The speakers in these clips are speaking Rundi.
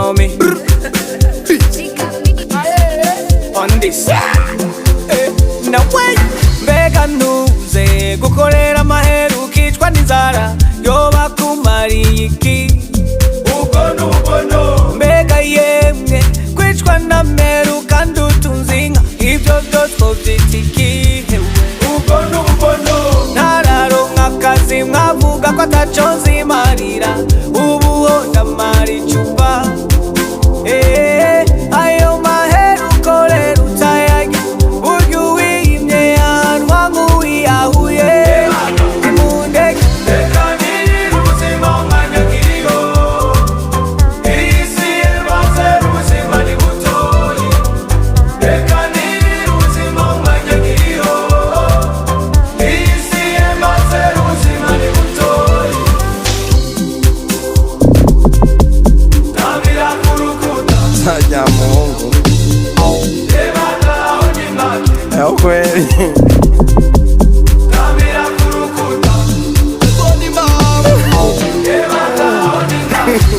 know me. On this. Now wait. Mbega ntuze gukorera amaheru ukicwa n'inzara yoba kumariye iki? Ubwo n'ubuno. Mbega yemwe kwicwa n'ameru kandi utunze inka ibyo byose twobyita iki? Ubwo n'ubuno. Ntararonka akazi mwavuga ko ataco nzimarira ubu ho ndamara icupa. Ayo maheru ukorera utayarya burya uwiyimye yanwa nk'uwiyahuye. Nimundeke reka nirire ubuzima umwanya nkiriho. Iyi si yemaze ubuzima ni butoyi. Reka nirire ubuzima umwanya nkiriho. Iyi si yemaze ubuzima ni butoyi. Tabira kurukuta Sajya Mungu kweli.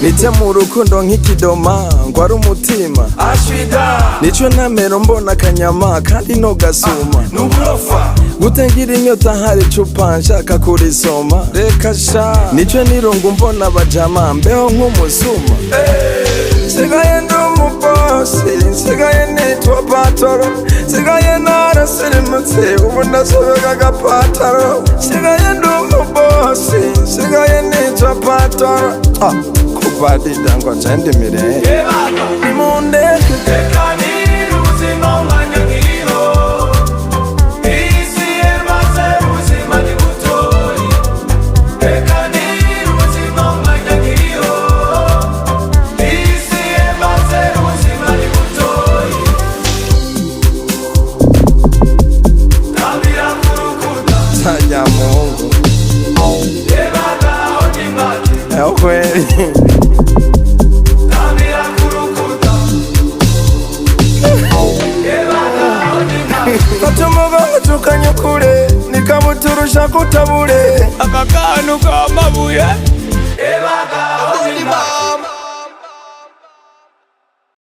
Nite mu rukundo nk'ikidoma ngo ari umutima nico namero mbona akanyama kandi no gasuma gute ngira inyota hari icupa nshaka kurisoma reka sha nico nirungu mbona abajama mbeho nk'umusuma. Sigaye ndi umubosi, sigaye nitwa patoro, sigaye naraserimutse ubu ndasobeka agapataro. Sigaye ndi umubosi, sigaye nitwa patoro. Kubadida ngo njende mirenge nimundeke reka nirire ubuzima umwanya nkiriho. Iyi si yemaze ubuzima ni butoyi. Reka nirire ubuzima umwanya nkiriho. Iyi si yemaze ubuzima ni butoyi. Tabira kurukuta Sajya Mungu yebaga aho nimake. kweli. Tabira kurukuta yebaga aho nimake. Fata umugongo tukanyukure nikamuturusha kutabure Aka kantu k'amabuye yebaga aho nimake.